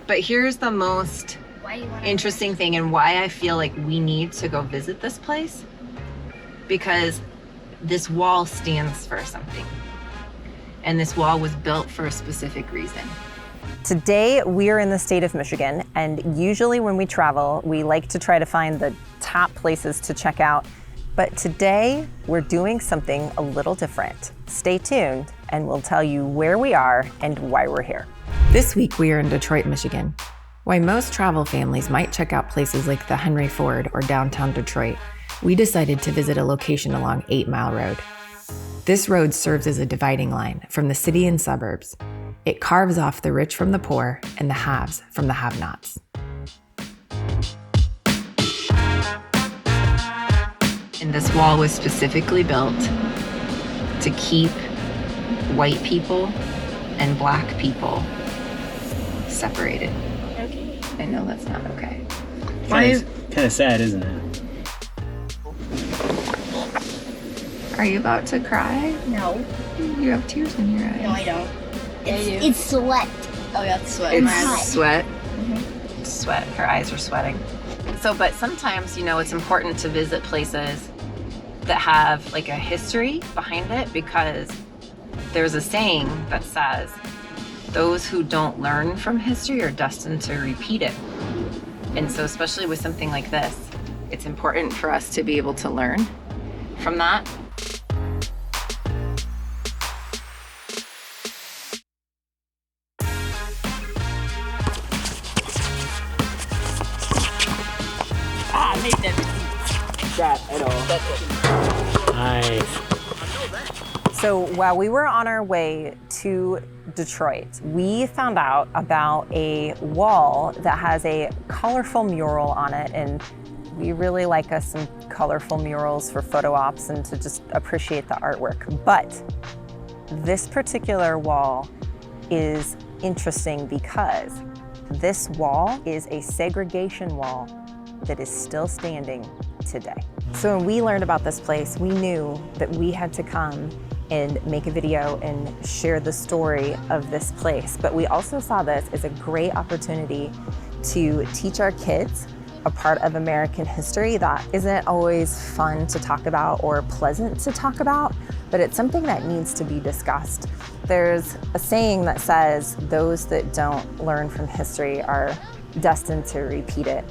But here's the most interesting thing and why I feel like we need to go visit this place. Because this wall stands for something. And this wall was built for a specific reason. Today, we're in the state of Michigan, and usually when we travel, we like to try to find the top places to check out. But today, we're doing something a little different. Stay tuned, and we'll tell you where we are and why we're here. This week, we are in Detroit, Michigan. While most travel families might check out places like the Henry Ford or downtown Detroit, we decided to visit a location along 8 Mile Road. This road serves as a dividing line from the city and suburbs. It carves off the rich from the poor and the haves from the have-nots. And this wall was specifically built to keep white people and black people separated. Okay. I know that's not okay. Kind of sad, isn't it? Are you about to cry? No. You have tears in your eyes. No, I don't. It's sweat. Oh, yeah, it's sweat. It's sweat. Mm-hmm. Sweat. Her eyes are sweating. So, but sometimes, you know, it's important to visit places that have like a history behind it, because there's a saying that says, those who don't learn from history are destined to repeat it. And so, especially with something like this, it's important for us to be able to learn from that. Nice. So while we were on our way to Detroit, we found out about a wall that has a colorful mural on it, and we really like us some colorful murals for photo ops and to just appreciate the artwork. But this particular wall is interesting because this wall is a segregation wall that is still standing today. So when we learned about this place, we knew that we had to come and make a video and share the story of this place. But we also saw this as a great opportunity to teach our kids a part of American history that isn't always fun to talk about or pleasant to talk about, but it's something that needs to be discussed. There's a saying that says, those that don't learn from history are destined to repeat it.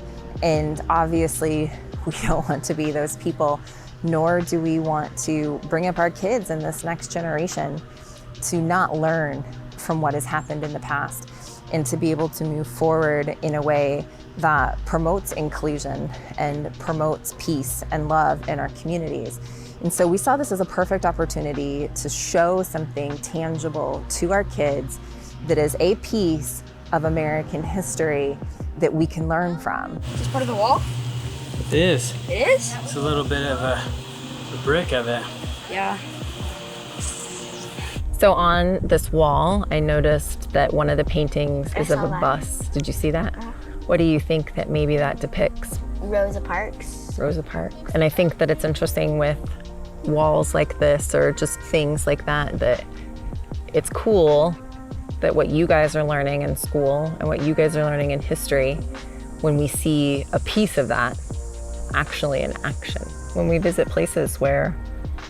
And obviously, we don't want to be those people, nor do we want to bring up our kids in this next generation to not learn from what has happened in the past and to be able to move forward in a way that promotes inclusion and promotes peace and love in our communities. And so we saw this as a perfect opportunity to show something tangible to our kids that is a piece of American history that we can learn from. Is this part of the wall? It is. It is? It's a little bit of a brick of it. Yeah. So on this wall, I noticed that one of the paintings is of a bus. Did you see that? What do you think that maybe that depicts? Rosa Parks. Rosa Parks. And I think that it's interesting with walls like this or just things like that, that it's cool that what you guys are learning in school and what you guys are learning in history, when we see a piece of that actually in action. When we visit places where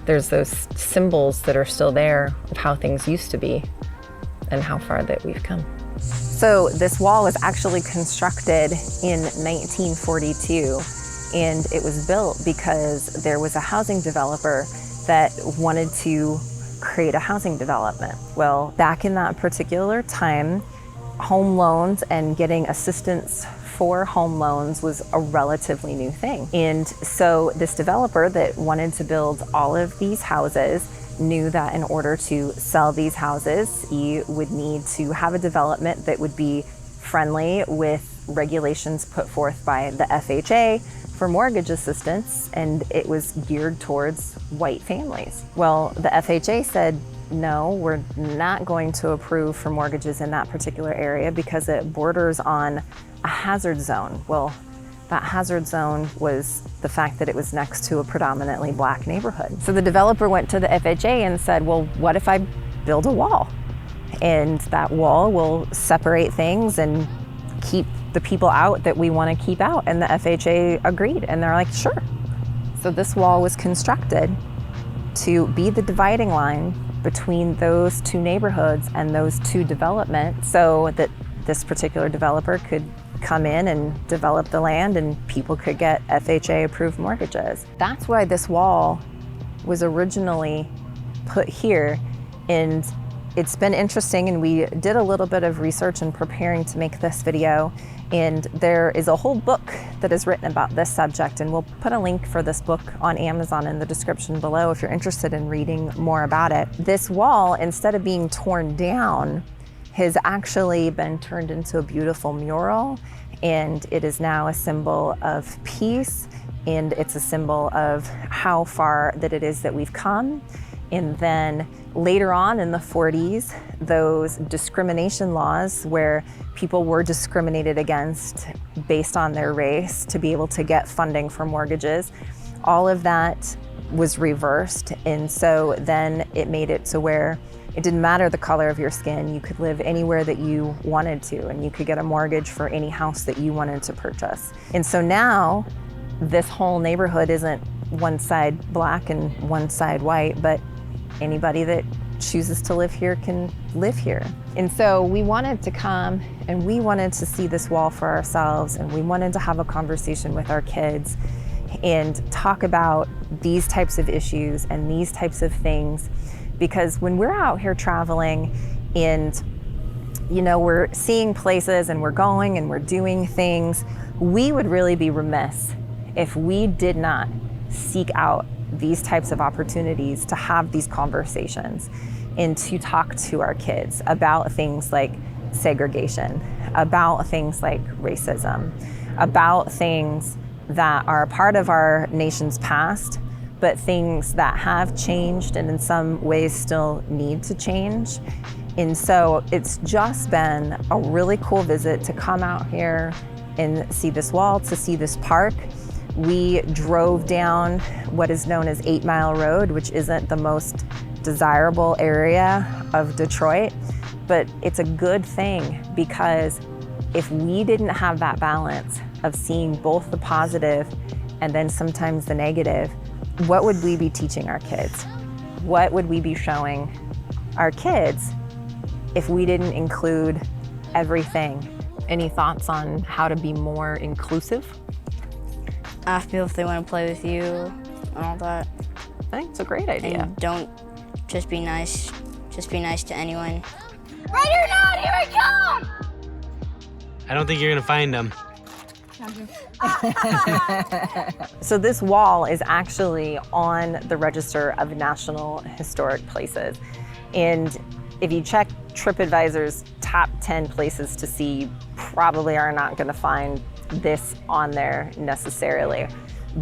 there's those symbols that are still there of how things used to be and how far that we've come. So this wall was actually constructed in 1942, and it was built because there was a housing developer that wanted to create a housing development. Well, back in that particular time, home loans and getting assistance for home loans was a relatively new thing. And so this developer that wanted to build all of these houses knew that in order to sell these houses, he would need to have a development that would be friendly with regulations put forth by the FHA for mortgage assistance, and it was geared towards white families. Well, the FHA said, no, we're not going to approve for mortgages in that particular area because it borders on a hazard zone. Well, that hazard zone was the fact that it was next to a predominantly black neighborhood. So the developer went to the FHA and said, well, what if I build a wall? And that wall will separate things and keep the people out that we want to keep out. And the FHA agreed, and they're like, sure. So this wall was constructed to be the dividing line between those two neighborhoods and those two developments, so that this particular developer could come in and develop the land and people could get FHA approved mortgages. That's why this wall was originally put here. And it's been interesting, and we did a little bit of research in preparing to make this video, and there is a whole book that is written about this subject, and we'll put a link for this book on Amazon in the description below if you're interested in reading more about it. This wall, instead of being torn down, has actually been turned into a beautiful mural, and it is now a symbol of peace, and it's a symbol of how far that it is that we've come. And then later on in the 40s, those discrimination laws where people were discriminated against based on their race to be able to get funding for mortgages, all of that was reversed. And so then it made it to where it didn't matter the color of your skin. You could live anywhere that you wanted to, and you could get a mortgage for any house that you wanted to purchase. And so now this whole neighborhood isn't one side black and one side white, but anybody that chooses to live here can live here. And so we wanted to come and we wanted to see this wall for ourselves, and we wanted to have a conversation with our kids and talk about these types of issues and these types of things. Because when we're out here traveling and, you know, we're seeing places and we're going and we're doing things, we would really be remiss if we did not seek out these types of opportunities to have these conversations and to talk to our kids about things like segregation, about things like racism, about things that are a part of our nation's past, but things that have changed and in some ways still need to change. And so it's just been a really cool visit to come out here and see this wall, to see this park. We drove down what is known as 8 Mile Road, which isn't the most desirable area of Detroit, but it's a good thing, because if we didn't have that balance of seeing both the positive and then sometimes the negative, what would we be teaching our kids? What would we be showing our kids if we didn't include everything? Any thoughts on how to be more inclusive? Ask people if they want to play with you and all that. I think it's a great idea. And don't just be nice. Just be nice to anyone. Right or not, here I come! I don't think you're gonna find them. So this wall is actually on the Register of National Historic Places. And if you check TripAdvisor's top 10 places to see, you probably are not gonna find this on there necessarily.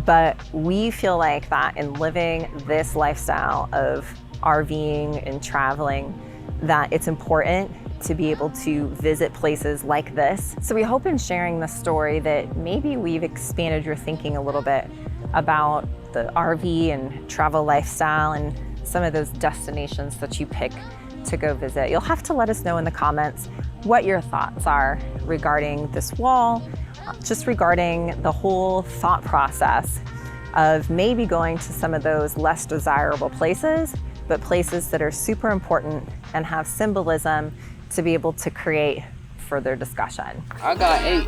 But we feel like that in living this lifestyle of RVing and traveling, that it's important to be able to visit places like this. So we hope in sharing this story that maybe we've expanded your thinking a little bit about the RV and travel lifestyle and some of those destinations that you pick to go visit. You'll have to let us know in the comments what your thoughts are regarding this wall, just regarding the whole thought process of maybe going to some of those less desirable places, but places that are super important and have symbolism to be able to create further discussion. I got 8.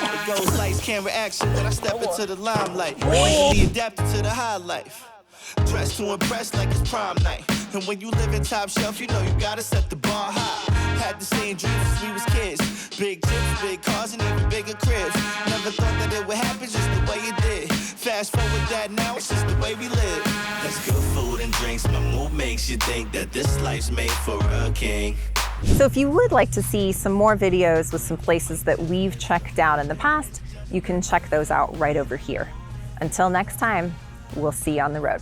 It goes lights, camera, action when I step into the limelight. Easily adapted to the high life. Dressed to impress like it's prom night. And when you live in top shelf, you know you gotta set the bar high. Had the same dreams since we was kids. Big trips, big cars, and even bigger cribs. Never thought that it would happen just the way it did. Fast forward that now, it's just the way we live. That's good food and drinks. My mood makes you think that this life's made for a king. So if you would like to see some more videos with some places that we've checked out in the past, you can check those out right over here. Until next time, we'll see you on the road.